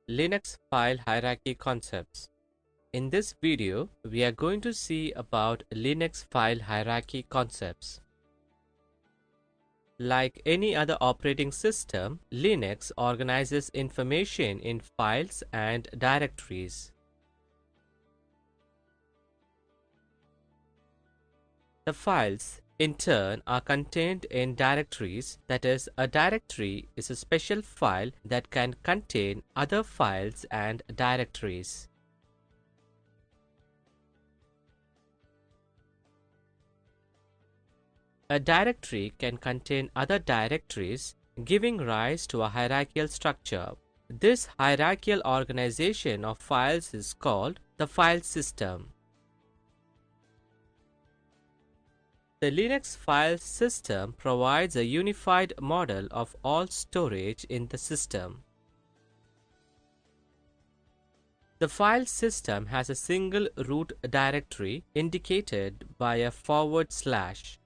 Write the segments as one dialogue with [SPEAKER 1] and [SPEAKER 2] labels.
[SPEAKER 1] Linux file hierarchy concepts. In this video, we are going to see about Linux file hierarchy concepts. Like any other operating system, Linux organizes information in files and directories. The files, in turn, are contained in directories. That is, a directory is a special file that can contain other files and directories. A directory can contain other directories, giving rise to a hierarchical structure. This hierarchical organization of files is called the file system. The Linux file system provides a unified model of all storage in the system. The file system has a single root directory indicated by a /.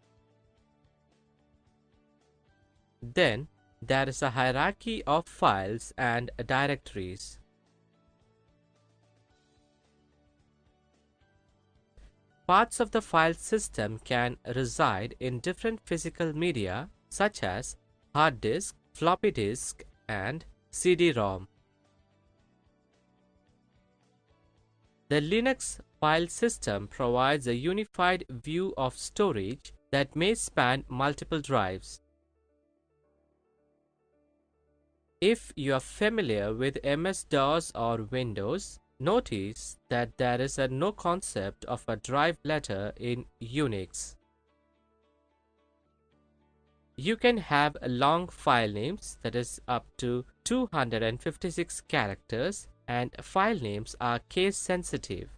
[SPEAKER 1] Then there is a hierarchy of files and directories. Parts of the file system can reside in different physical media such as hard disk, floppy disk, and CD-ROM. The Linux file system provides a unified view of storage that may span multiple drives. If you are familiar with MS-DOS or Windows, notice that there is no concept of a drive letter in Unix. You can have long file names, that is up to 256 characters, and file names are case sensitive.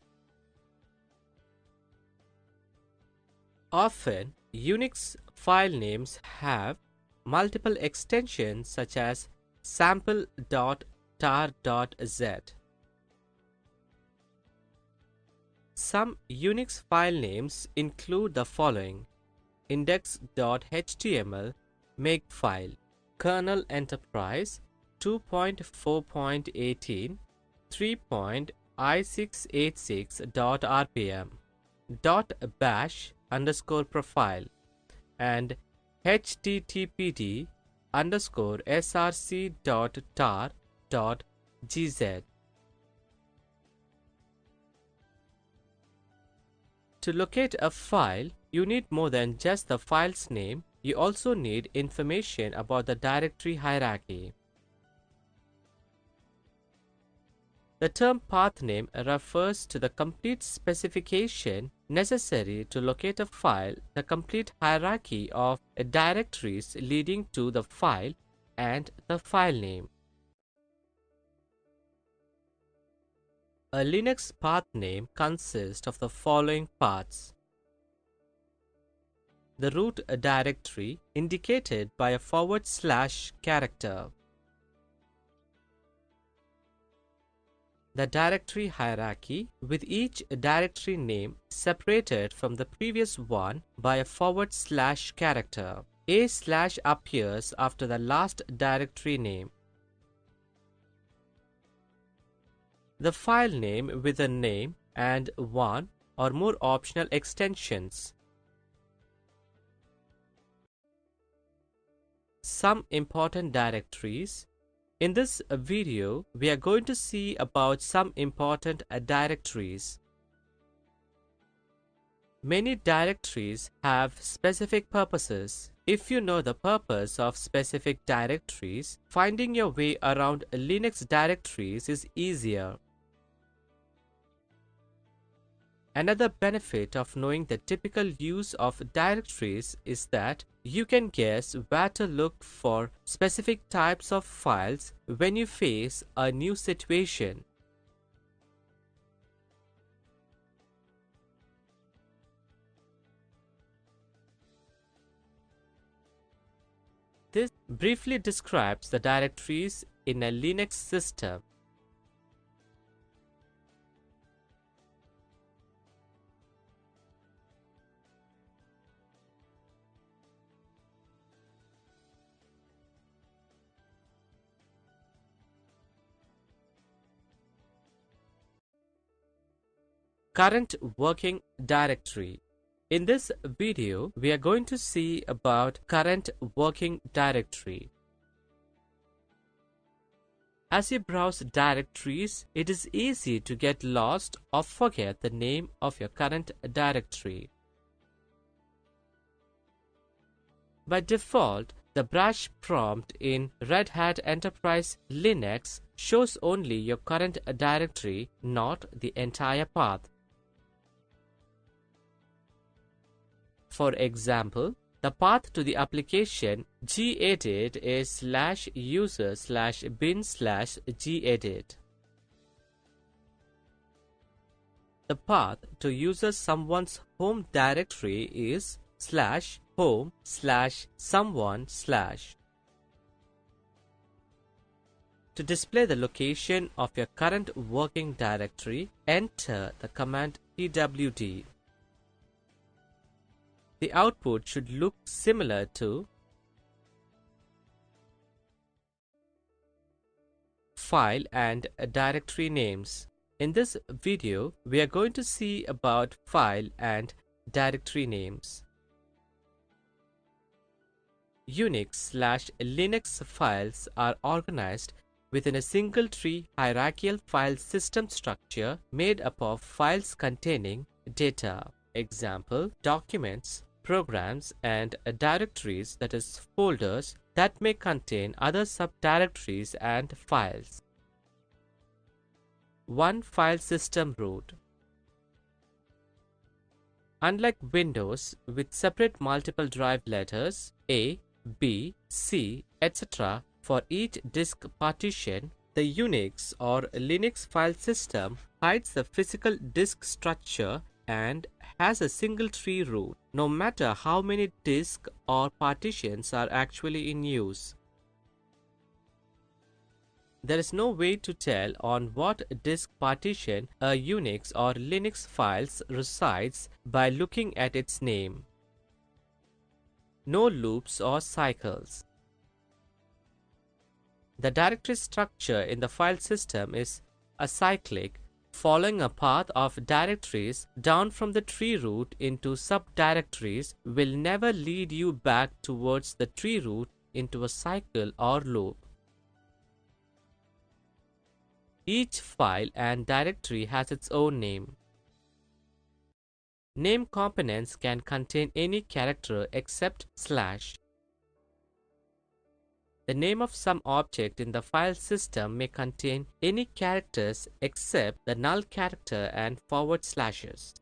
[SPEAKER 1] Often, Unix file names have multiple extensions such as sample.tar.z. Some Unix file names include the following: index.html, makefile, kernel enterprise 2.4.18, 3.i686.rpm, .bash underscore profile, and httpd underscore src.tar.gz. To locate a file, you need more than just the file's name. You also need information about the directory hierarchy. The term path name refers to the complete specification necessary to locate a file, the complete hierarchy of directories leading to the file, and the file name. A Linux path name consists of the following paths: the root directory indicated by a / character, the directory hierarchy with each directory name separated from the previous one by a / character. A / appears after the last directory name. The file name with a name and one or more optional extensions. Some important directories. In this video, we are going to see about some important directories. Many directories have specific purposes. If you know the purpose of specific directories, finding your way around Linux directories is easier. Another benefit of knowing the typical use of directories is that you can guess where to look for specific types of files when you face a new situation. This briefly describes the directories in a Linux system. Current working directory. In this video, we are going to see about current working directory. As you browse directories, it is easy to get lost or forget the name of your current directory. By default, the bash prompt in Red Hat Enterprise Linux shows only your current directory, not the entire path. For example, the path to the application gedit is /user/bin/gedit. The path to user someone's home directory is /home/someone/. To display the location of your current working directory, enter the command pwd. The output should look similar to file and directory names. In this video, we are going to see about file and directory names. Unix/Linux files are organized within a single tree hierarchical file system structure made up of files containing data. Example, documents, programs, and directories, that is, folders that may contain other subdirectories and files. One file system root. Unlike Windows, with separate multiple drive letters A, B, C, etc. for each disk partition, the Unix or Linux file system hides the physical disk structure and has a single tree root, no matter how many disks or partitions are actually in use. There is no way to tell on what disk partition a Unix or Linux file resides by looking at its name. No loops or cycles. The directory structure in the file system is acyclic, following a path of directories down from the tree root into subdirectories will never lead you back towards the tree root into a cycle or loop. Each file and directory has its own name. Name components can contain any character except /. The name of some object in the file system may contain any characters except the null character and forward slashes.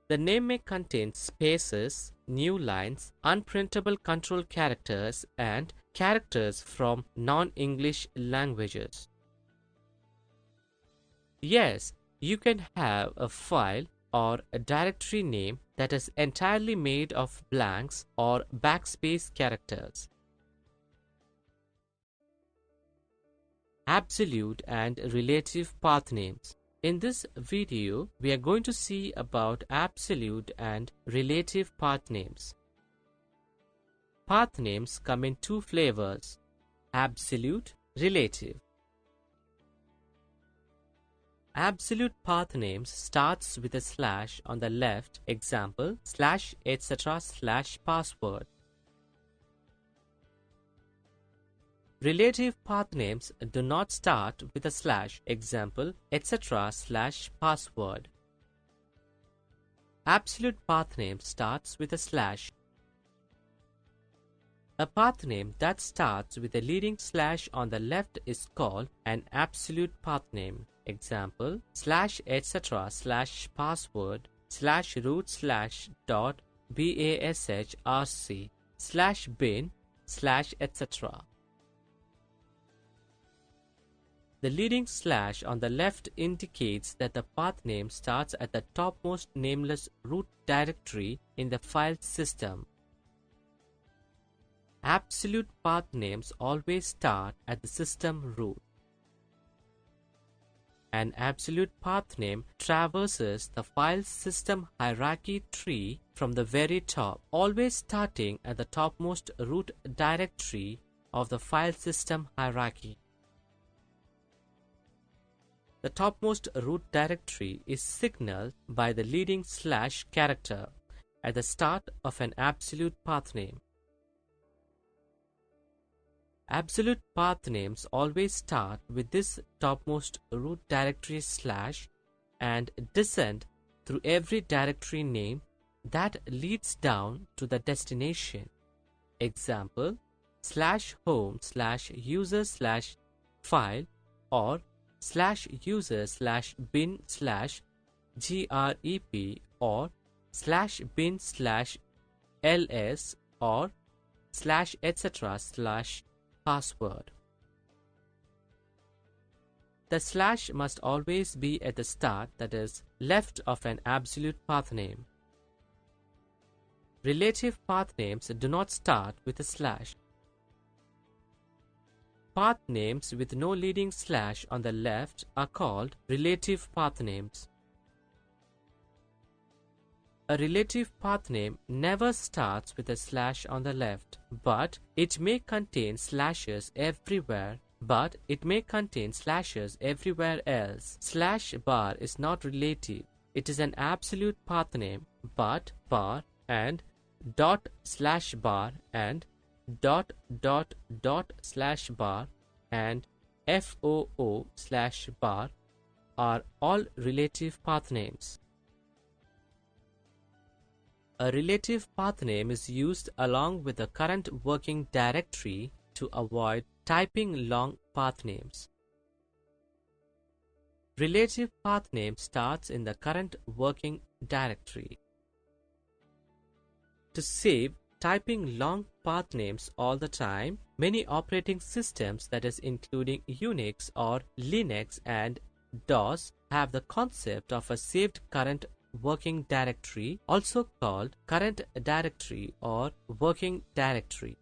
[SPEAKER 1] The name may contain spaces, new lines, unprintable control characters, and characters from non-English languages. Yes, you can have a file or a directory name that is entirely made of blanks or backspace characters. Absolute and relative path names. In this video, we are going to see about absolute and relative path names. Path names come in two flavors: absolute, relative. Absolute path names starts with a slash on the left, example, /etc/password. Relative path names do not start with a slash, example, etc/password. Absolute path name starts with a slash. A path name that starts with a leading slash on the left is called an absolute path name. Example, /etc/password /root/.bashrc/bin/etc. The leading slash on the left indicates that the path name starts at the topmost nameless root directory in the file system. Absolute path names always start at the system root. An absolute path name traverses the file system hierarchy tree from the very top, always starting at the topmost root directory of the file system hierarchy. The topmost root directory is signaled by the leading slash character at the start of an absolute path name. Absolute path names always start with this topmost root directory slash and descend through every directory name that leads down to the destination. Example, /home/user/file or /user/bin/grep or /bin/ls or /etc/password. The slash must always be at the start, that is, left of an absolute path name. Relative path names do not start with a slash. Path names with no leading slash on the left are called relative path names. A relative path name never starts with a slash on the left, but it may contain slashes everywhere else. Slash bar is not relative. It is an absolute path name, but bar and dot slash bar and dot dot dot slash bar and foo slash bar are all relative path names. A relative path name is used along with the current working directory to avoid typing long path names. Relative path name starts in the current working directory. To save typing long path names all the time, many operating systems, that is including Unix or Linux and DOS, have the concept of a saved current working directory, also called current directory or working directory.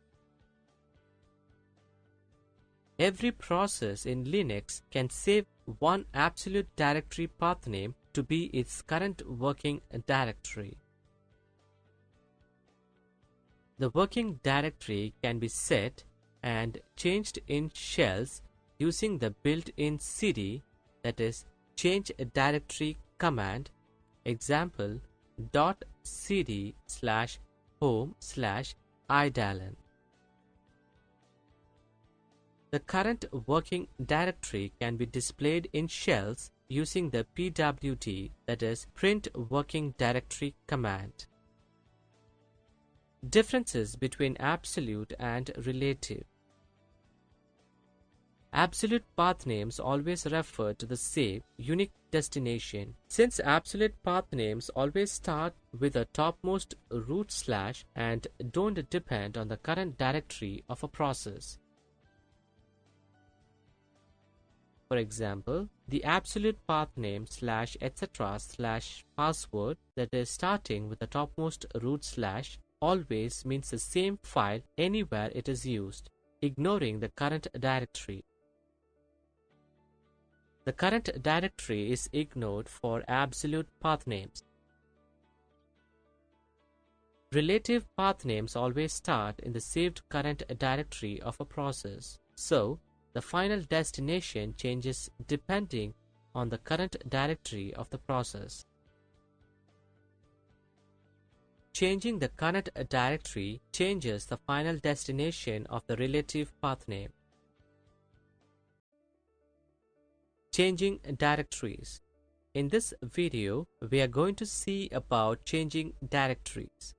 [SPEAKER 1] Every process in Linux can save one absolute directory path name to be its current working directory. The working directory can be set and changed in shells using the built-in cd, that is change directory command. Example, .cd/home/idalen. The current working directory can be displayed in shells using the pwd, that is print working directory command. Differences between absolute and relative. Absolute path names always refer to the same unique destination. Since absolute path names always start with a topmost root slash and don't depend on the current directory of a process. For example, the absolute path name /etc/password, that is starting with the topmost root slash, always means the same file anywhere it is used, ignoring the current directory. The current directory is ignored for absolute path names. Relative path names always start in the saved current directory of a process, so the final destination changes depending on the current directory of the process. Changing the current directory changes the final destination of the relative path name. Changing directories. In this video, we are going to see about changing directories.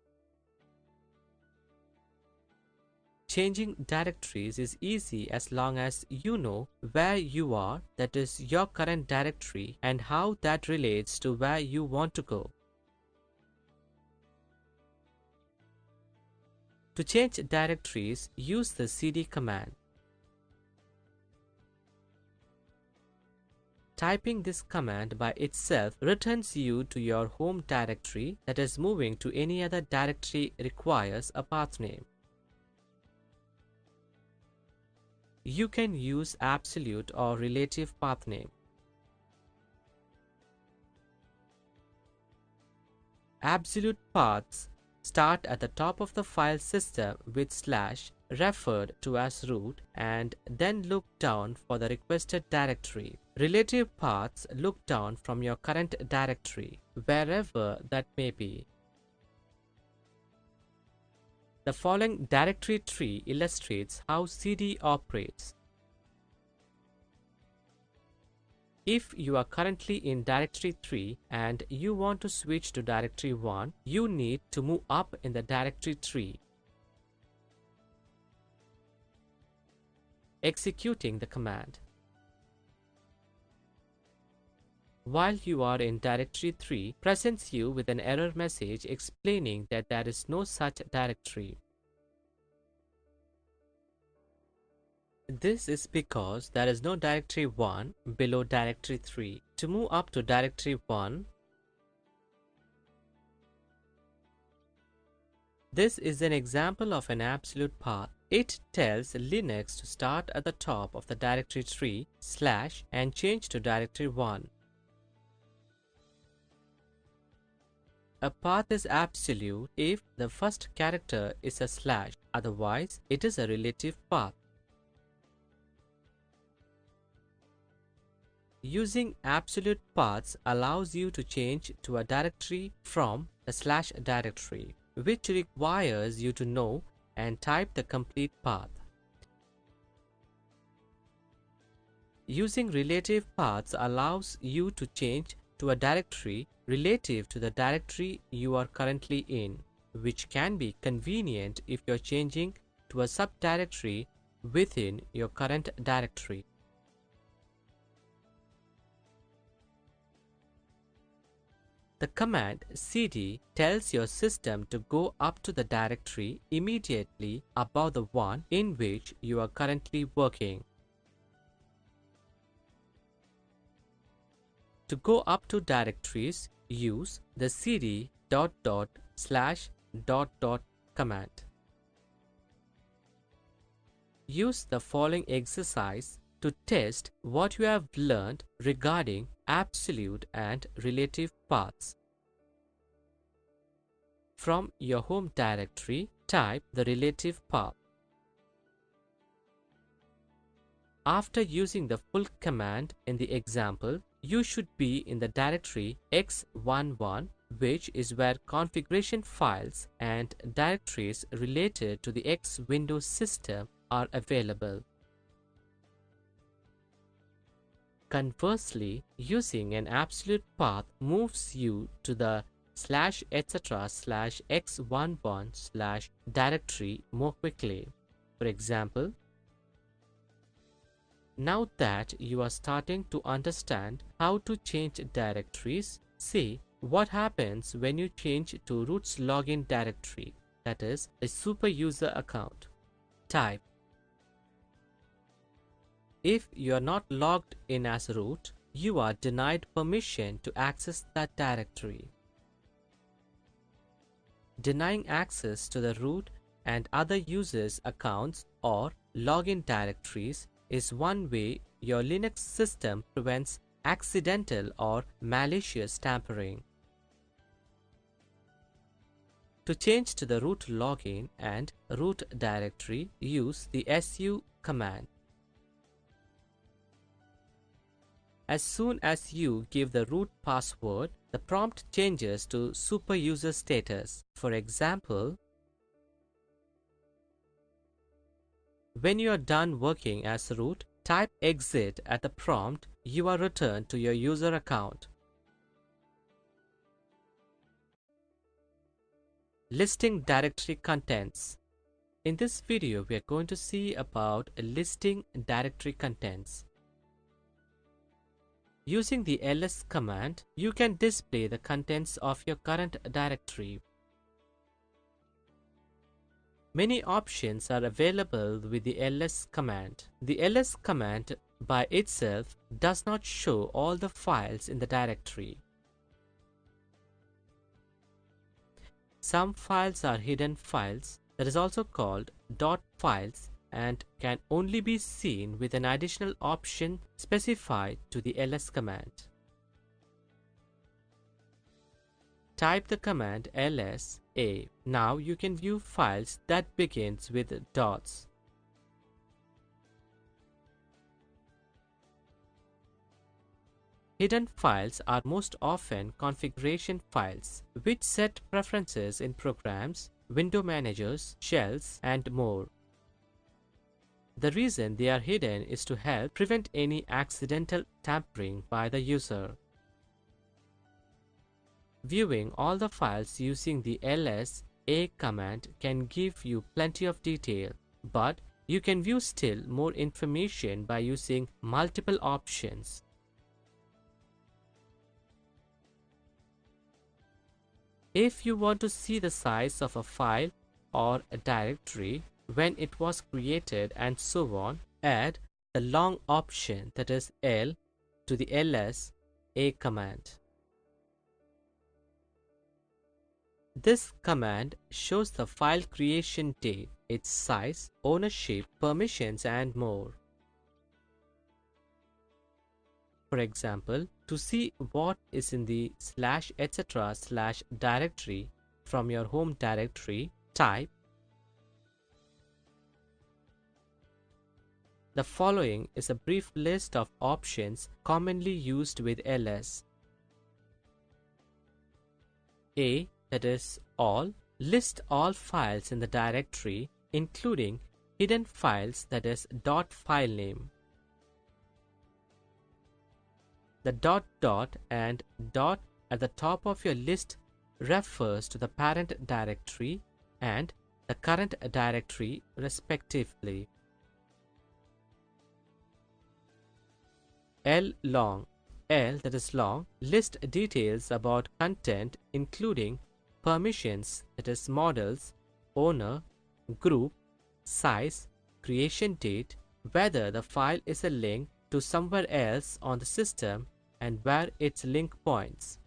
[SPEAKER 1] Changing directories is easy as long as you know where you are, that is your current directory, and how that relates to where you want to go. To change directories, use the cd command. Typing this command by itself returns you to your home directory, that is moving to any other directory requires a path name. You can use absolute or relative path name. Absolute paths start at the top of the file system with slash referred to as root, and then look down for the requested directory. Relative paths look down from your current directory, wherever that may be. The following directory tree illustrates how CD operates. If you are currently in directory 3 and you want to switch to directory 1, you need to move up in the directory tree. Executing the command. While you are in directory 3, presents you with an error message explaining that there is no such directory. This is because there is no directory 1 below directory 3. To move up to directory 1, this is an example of an absolute path. It tells Linux to start at the top of the directory tree / and change to directory 1. A path is absolute if the first character is a /, otherwise it is a relative path. Using absolute paths allows you to change to a directory from the / directory, which requires you to know and type the complete path. Using relative paths allows you to change to a directory relative to the directory you are currently in, which can be convenient if you're changing to a subdirectory within your current directory. The command cd tells your system to go up to the directory immediately above the one in which you are currently working. To go up to directories, use the cd ... command. Use the following exercise to test what you have learned regarding absolute and relative paths. From your home directory, type the relative path. After using the full command in the example, you should be in the directory x11, which is where configuration files and directories related to the X Windows system are available. Conversely, using an absolute path moves you to the /etc/x11/ directory more quickly. For example, now that you are starting to understand how to change directories, see what happens when you change to root's login directory, that is, a super user account. Type. If you are not logged in as root, you are denied permission to access that directory. Denying access to the root and other users' accounts or login directories is one way your Linux system prevents accidental or malicious tampering. To change to the root login and root directory, use the su command. As soon as you give the root password, the prompt changes to super user status. For example, when you are done working as root, type exit at the prompt, you are returned to your user account. Listing directory contents. In this video, we are going to see about listing directory contents. Using the ls command, you can display the contents of your current directory. Many options are available with the ls command. The ls command by itself does not show all the files in the directory. Some files are hidden files, that is also called .files, and can only be seen with an additional option specified to the ls command. Type the command ls a. Now you can view files that begins with dots. Hidden files are most often configuration files, which set preferences in programs, window managers, shells, and more. The reason they are hidden is to help prevent any accidental tampering by the user. Viewing all the files using the ls a command can give you plenty of detail, but you can view still more information by using multiple options. If you want to see the size of a file or a directory when it was created and so on, add the long option, that is L, to the ls a command. This command shows the file creation date, its size, ownership, permissions, and more. For example, to see what is in the /etc/directory from your home directory, type the following is a brief list of options commonly used with ls. A, that is all, list all files in the directory, including hidden files, that is .filename. The dot and dot at the top of your list refers to the parent directory and the current directory respectively. L long, L, that is long, list details about content including permissions, that is models, owner, group, size, creation date, whether the file is a link to somewhere else on the system, and where its link points.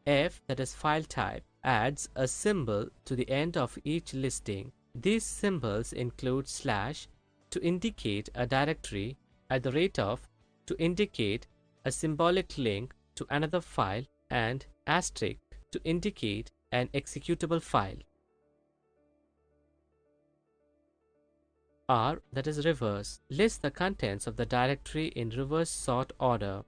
[SPEAKER 1] F, that is file type, adds a symbol to the end of each listing. These symbols include slash to indicate a directory, @ to indicate a symbolic link to another file, and asterisk to indicate an executable file. R, that is reverse, lists the contents of the directory in reverse sort order.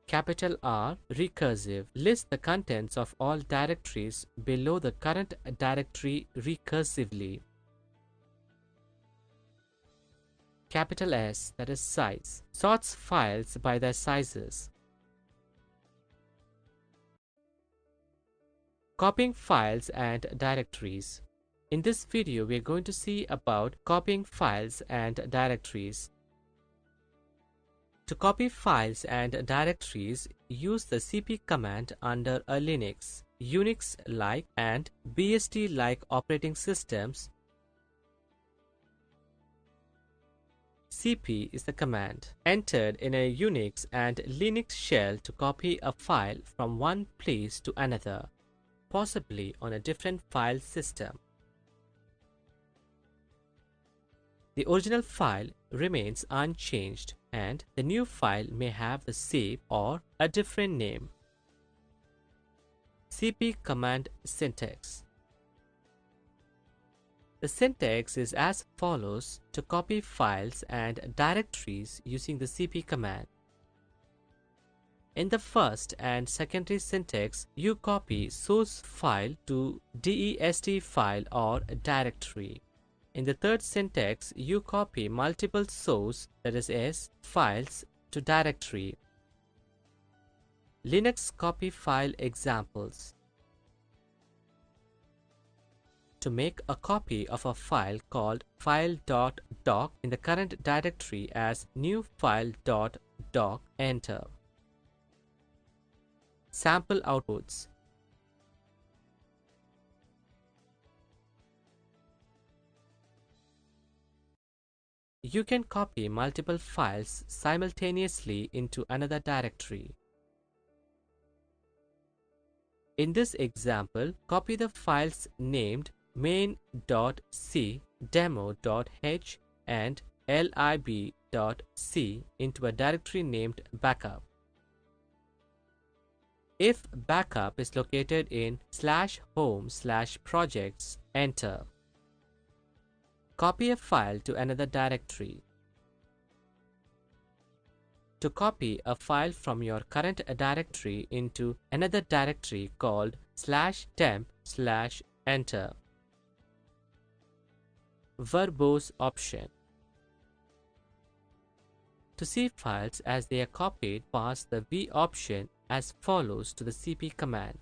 [SPEAKER 1] Capital R, recursive, lists the contents of all directories below the current directory recursively. Capital S, that is size, sorts files by their sizes. Copying files and directories. In this video, we are going to see about copying files and directories. To copy files and directories, use the cp command under a Linux, Unix-like and BSD-like operating systems. cp is the command entered in a Unix and Linux shell to copy a file from one place to another, possibly on a different file system. The original file remains unchanged and the new file may have the same or a different name. cp command syntax. The syntax is as follows to copy files and directories using the cp command. In the first and secondary syntax, you copy source file to dest file or directory. In the third syntax, you copy multiple source, that is S, files to directory. Linux copy file examples. To make a copy of a file called file.doc in the current directory as new file.doc, enter. Sample outputs. You can copy multiple files simultaneously into another directory. In this example, copy the files named main.c, demo.h, and lib cp.c into a directory named backup. If backup is located in /home/projects, enter. Copy a file to another directory. To copy a file from your current directory into another directory called /temp/enter. Verbose option. To see files as they are copied, pass the V option as follows to the cp command.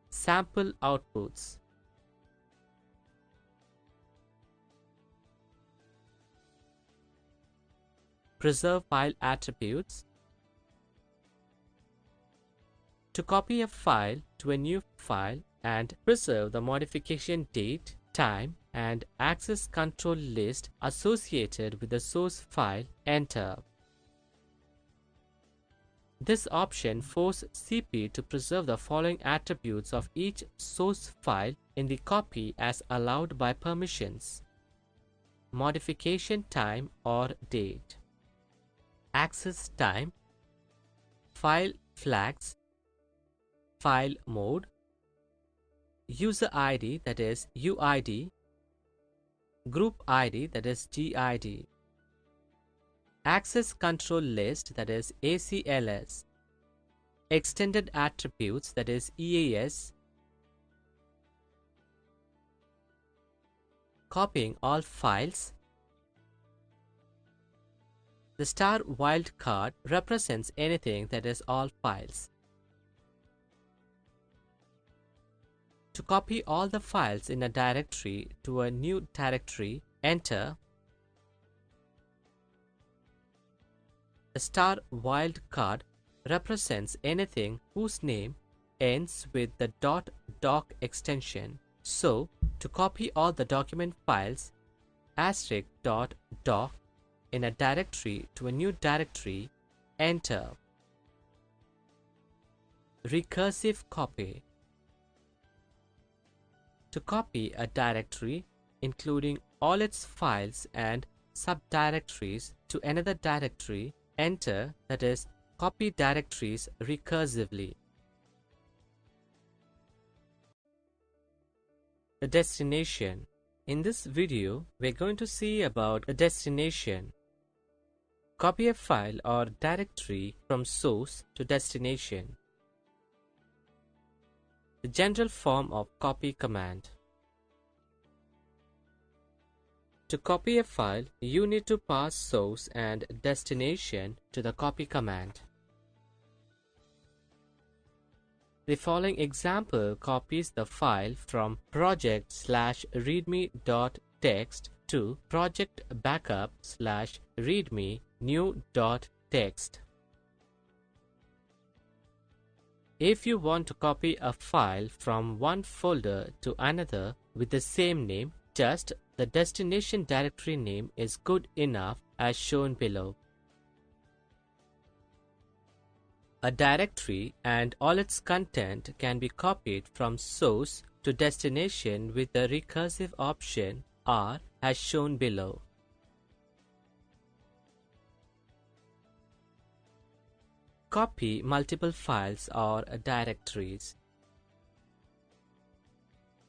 [SPEAKER 1] Sample outputs. Preserve file attributes. To copy a file to a new file and preserve the modification date, time, and access control list associated with the source file, enter. This option forces cp to preserve the following attributes of each source file in the copy as allowed by permissions: modification time or date, access time, file flags, file mode, user ID, that is UID, group ID, that is GID, access control list, that is ACLS, extended attributes, that is EAS. Copying all files. The star wildcard represents anything that is all files. To copy all the files in a directory to a new directory, enter. The star wildcard represents anything whose name ends with the .doc extension. So, to copy all the document files *.doc in a directory to a new directory, enter. Recursive copy. To copy a directory, including all its files and subdirectories, to another directory, enter, that is, copy directories recursively. The destination. In this video, we're going to see about the destination. Copy a file or directory from source to destination. The general form of copy command. To copy a file, you need to pass source and destination to the copy command. The following example copies the file from project/readme.txt to project backup/readme new.txt. If you want to copy a file from one folder to another with the same name, just the destination directory name is good enough as shown below. A directory and all its content can be copied from source to destination with the recursive option R as shown below. Copy multiple files or directories.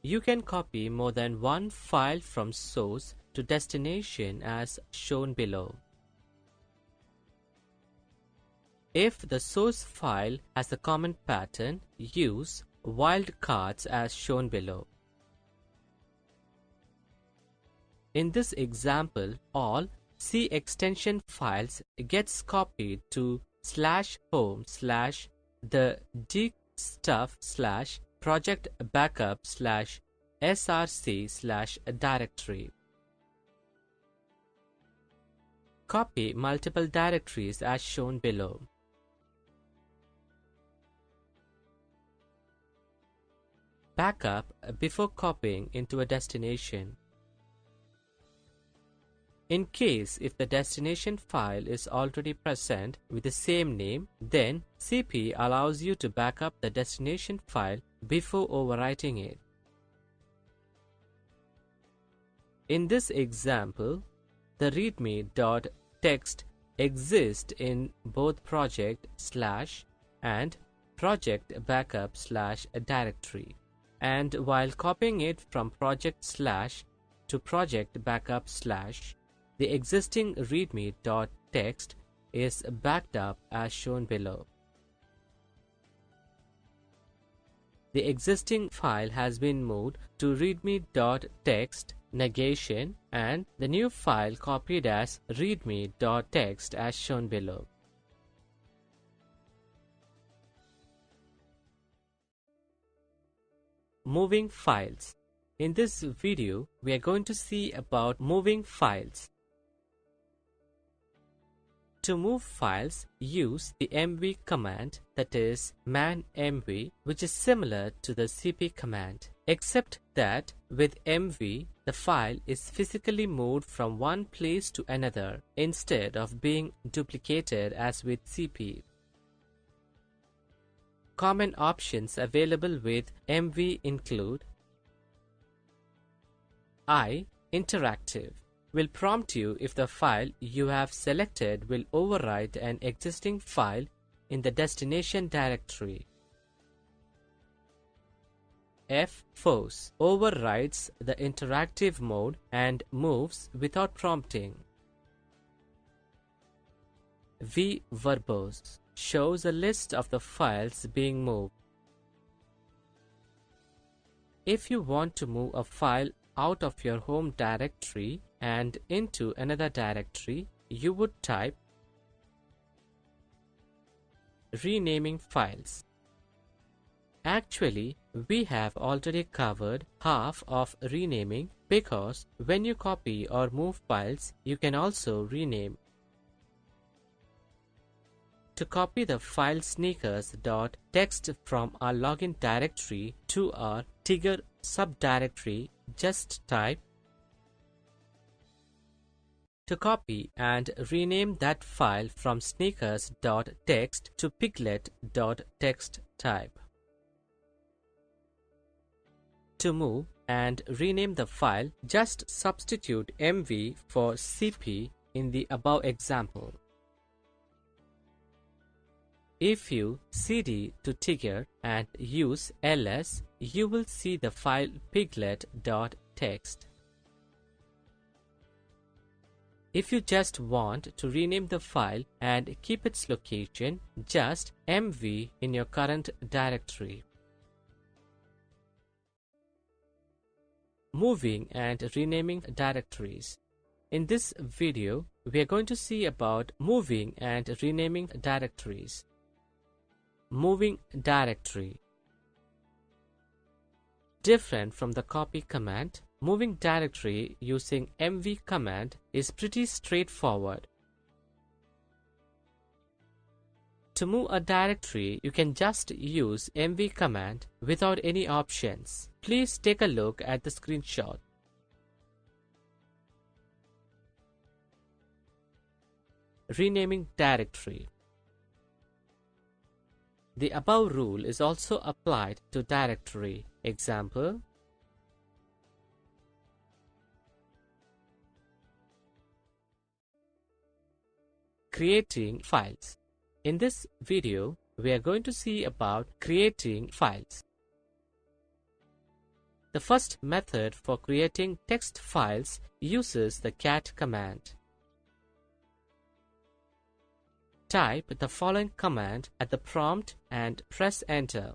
[SPEAKER 1] You can copy more than one file from source to destination as shown below. If the source file has a common pattern, use wildcards as shown below. In this example, all C extension files gets copied to /home/the dstuff/project backup/src/directory. Copy multiple directories as shown below. Backup before copying into a destination. In case if the destination file is already present with the same name, then cp allows you to back up the destination file before overwriting it. In this example, the readme.txt exists in both project slash and project backup slash directory. And while copying it from project slash to project backup slash, the existing readme.txt is backed up as shown below. The existing file has been moved to readme.txt negation and the new file copied as readme.txt as shown below. Moving files. In this video, we are going to see about moving files. To move files, use the mv command, that is man mv, which is similar to the cp command, except that with mv, the file is physically moved from one place to another instead of being duplicated as with cp. Common options available with mv include interactive. Will prompt you if the file you have selected will overwrite an existing file in the destination directory. FORCE overrides the interactive mode and moves without prompting. VRBOS shows a list of the files being moved. If you want to move a file out of your home directory and into another directory, you would type renaming files. Actually, we have already covered half of renaming because when you copy or move files, you can also rename. To copy the file sneakers.txt from our login directory to our Tigger subdirectory, just type. To copy and rename that file from sneakers.txt to piglet.txt, type. To move and rename the file, just substitute mv for cp in the above example. If you cd to Tigger and use ls, you will see the file piglet.txt. If you just want to rename the file and keep its location, just mv in your current directory. Moving and renaming directories. In this video, we are going to see about moving and renaming directories. Moving directory. Different from the copy command, moving directory using mv command is pretty straightforward. To move a directory, you can just use mv command without any options. Please take a look at the screenshot. Renaming directory. The above rule is also applied to directory. Example: creating files. In this video, we are going to see about creating files. The first method for creating text files uses the cat command. Type the following command at the prompt and press enter.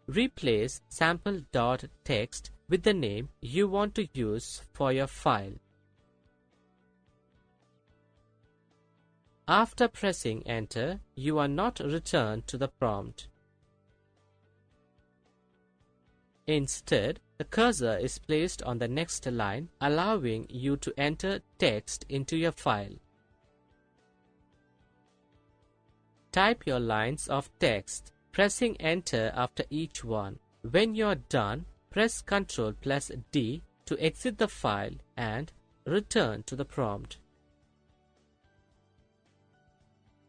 [SPEAKER 1] Replace sample.txt with the name you want to use for your file. After pressing enter, you are not returned to the prompt. Instead, the cursor is placed on the next line, allowing you to enter text into your file. Type your lines of text, pressing enter after each one. When you're done, press Ctrl plus D to exit the file and return to the prompt.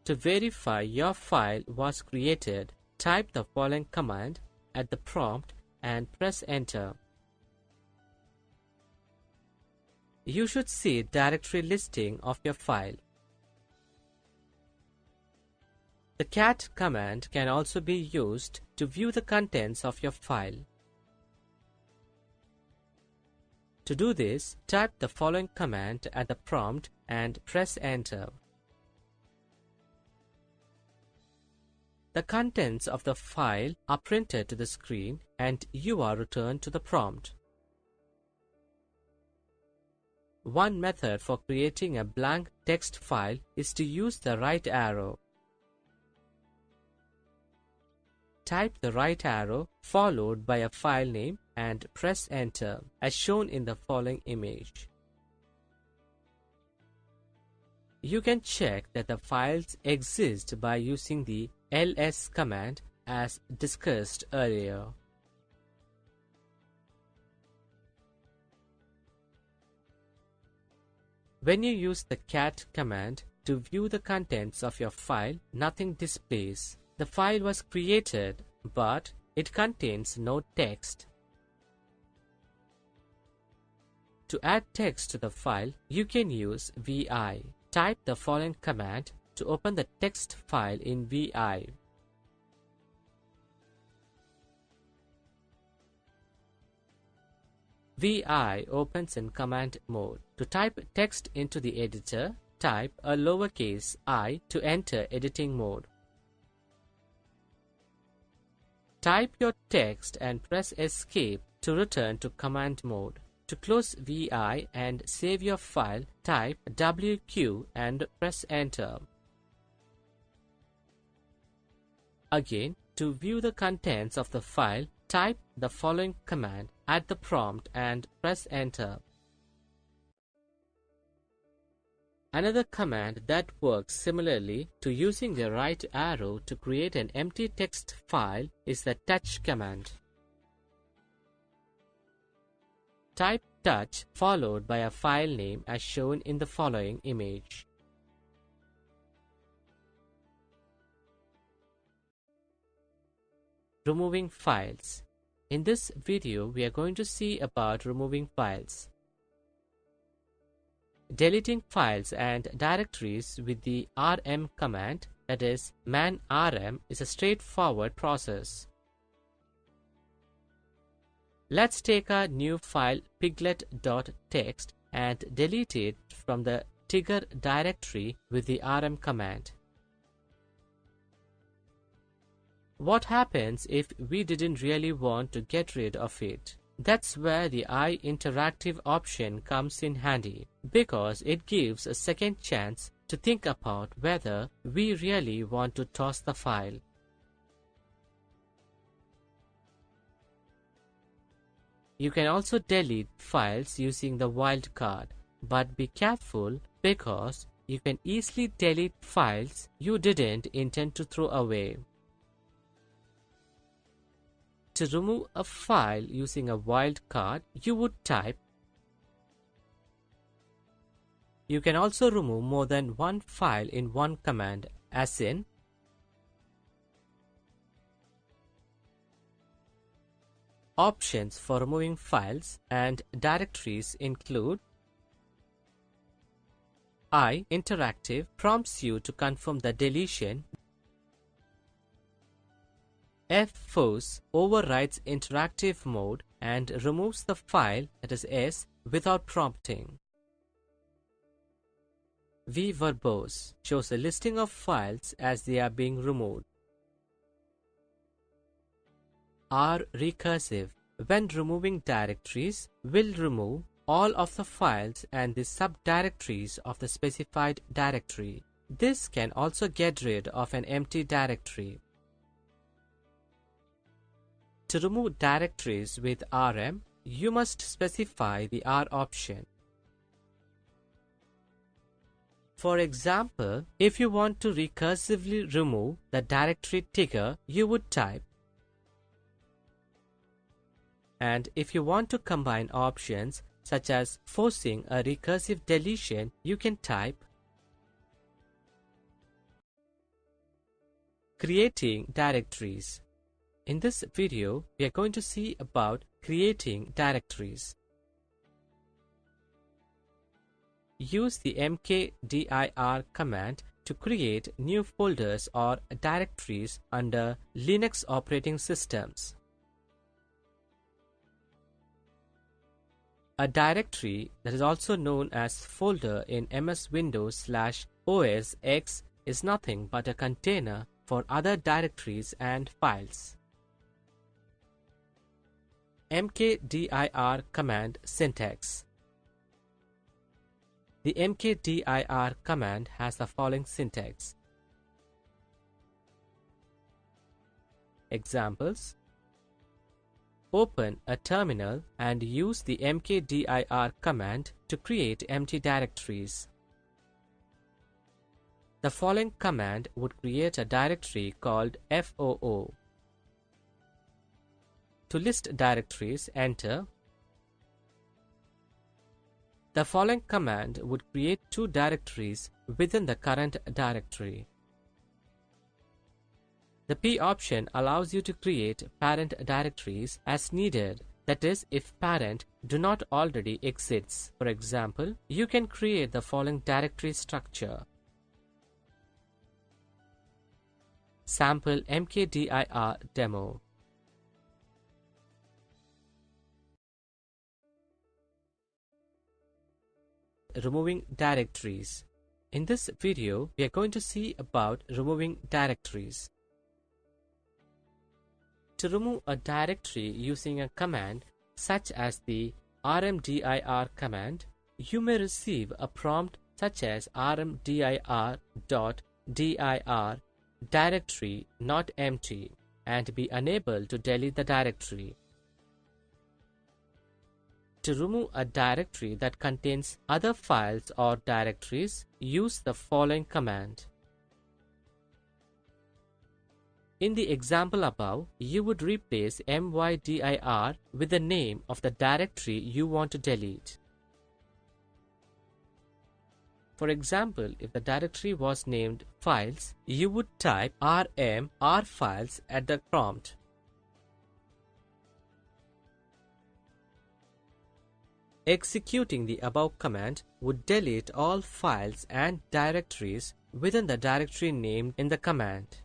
[SPEAKER 1] To verify your file was created, type the following command at the prompt and press enter. you should see directory listing of your file. The cat command can also be used to view the contents of your file. To do this, type the following command at the prompt and press enter. The contents of the file are printed to the screen and you are returned to the prompt. One method for creating a blank text file is to use the right arrow. Type the right arrow followed by a file name and press enter as shown in the following image. You can check that the files exist by using the ls command as discussed earlier. When you use the cat command to view the contents of your file, nothing displays. The file was created, but it contains no text. To add text to the file, you can use vi. Type the following command to open the text file in vi. vi opens in command mode. To type text into the editor, type a lowercase I to enter editing mode. Type your text and press escape to return to command mode. To close vi and save your file, type wq and press enter. Again, to view the contents of the file, type the following command at the prompt and press enter. Another command that works similarly to using the right arrow to create an empty text file is the touch command. Type touch followed by a file name as shown in the following image. Removing files. In this video, we are going to see about removing files. Deleting files and directories with the rm command, that is man rm, is a straightforward process. Let's take a new file piglet.txt and delete it from the tigger directory with the rm command. What happens if we didn't really want to get rid of it? That's where the iInteractive option comes in handy, because it gives a second chance to think about whether we really want to toss the file. You can also delete files using the wildcard, but be careful because you can easily delete files you didn't intend to throw away. To remove a file using a wildcard, you would type. You can also remove more than one file in one command, as in options for removing files and directories include iInteractive prompts you to confirm the deletion. FForce overrides interactive mode and removes the file, that is S, without prompting. vverbose shows a listing of files as they are being removed. recursive, when removing directories, will remove all of the files and the subdirectories of the specified directory. This can also get rid of an empty directory. To remove directories with rm, you must specify the R option. For example, if you want to recursively remove the directory tigger, you would type. And if you want to combine options such as forcing a recursive deletion, you can type. Creating directories. In this video, we are going to see about creating directories. use the mkdir command to create new folders or directories under Linux operating systems. A directory, that is also known as folder in MS Windows/OS X, is nothing but a container for other directories and files. mkdir command syntax. The mkdir command has the following syntax. Examples: open a terminal and use the mkdir command to create empty directories. The following command would create a directory called FOO. To list directories, enter. The following command would create two directories within the current directory. The P option allows you to create parent directories as needed, that is, if parent do not already exists. For example, you can create the following directory structure. Sample mkdir demo. Removing directories. In this video, we are going to see about removing directories. To remove a directory using a command such as the rmdir command, you may receive a prompt such as rmdir.dir directory not empty and be unable to delete the directory. To remove a directory that contains other files or directories, use the following command. In the example above, you would replace mydir with the name of the directory you want to delete. For example, if the directory was named files, you would type rm rfiles at the prompt. Executing the above command would delete all files and directories within the directory named in the command.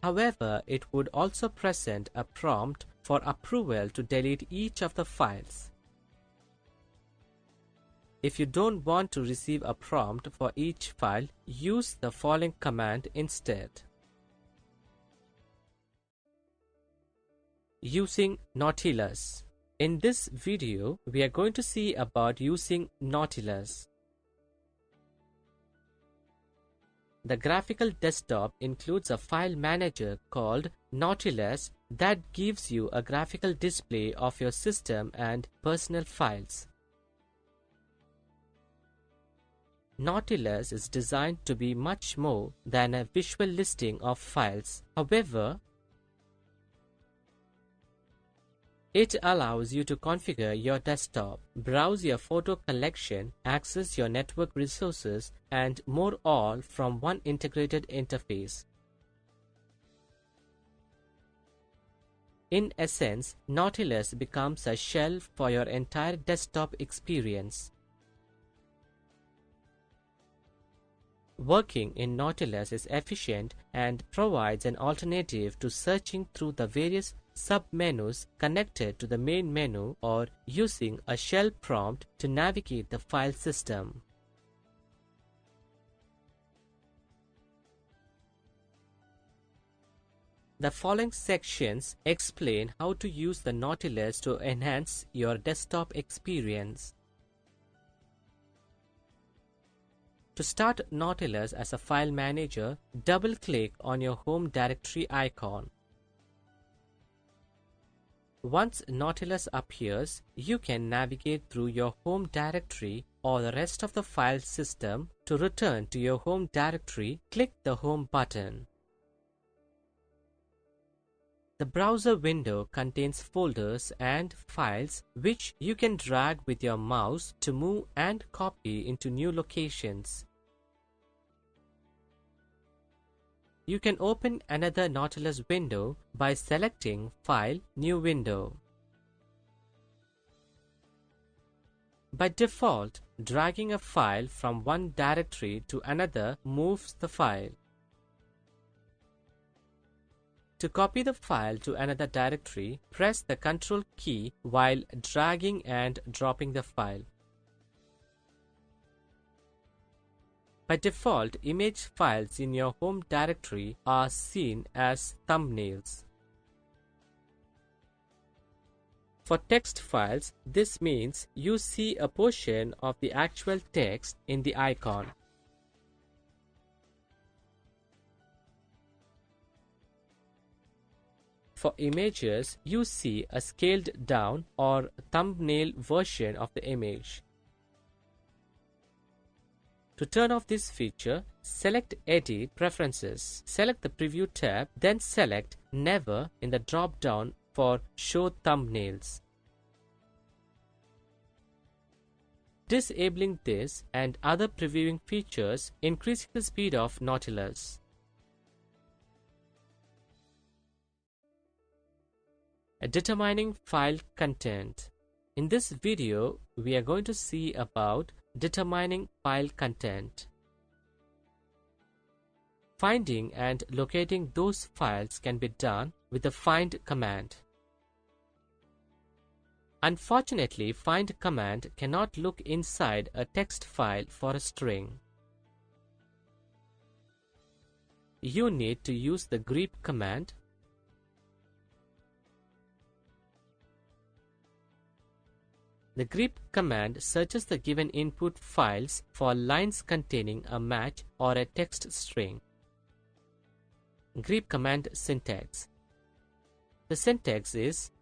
[SPEAKER 1] However, it would also present a prompt for approval to delete each of the files. If you don't want to receive a prompt for each file, use the following command instead. Using Nautilus. In this video, we are going to see about using Nautilus. The graphical desktop includes a file manager called Nautilus that gives you a graphical display of your system and personal files. Nautilus is designed to be much more than a visual listing of files. However, it allows you to configure your desktop, browse your photo collection, access your network resources, and more, all from one integrated interface. In essence, Nautilus becomes a shell for your entire desktop experience. Working in Nautilus is efficient and provides an alternative to searching through the various sub-menus connected to the main menu or using a shell prompt to navigate the file system. The following sections explain how to use the Nautilus to enhance your desktop experience. To start Nautilus as a file manager, double-click on your home directory icon. Once Nautilus appears, you can navigate through your home directory or the rest of the file system. To return to your home directory, click the Home button. The browser window contains folders and files which you can drag with your mouse to move and copy into new locations. You can open another Nautilus window by selecting File, New Window. By default, dragging a file from one directory to another moves the file. To copy the file to another directory, press the Ctrl key while dragging and dropping the file. By default, image files in your home directory are seen as thumbnails. For text files, this means you see a portion of the actual text in the icon. For images, you see a scaled down or thumbnail version of the image. To turn off this feature, select Edit Preferences, select the Preview tab, then select Never in the drop-down for Show Thumbnails. Disabling this and other previewing features increases the speed of Nautilus. Determining file content. In this video, we are going to see about determining file content. Finding and locating those files can be done with the find command. Unfortunately, find command cannot look inside a text file for a string. You need to use the grep command. The grep command searches the given input files for lines containing a match or a text string. Grep command syntax. The syntax is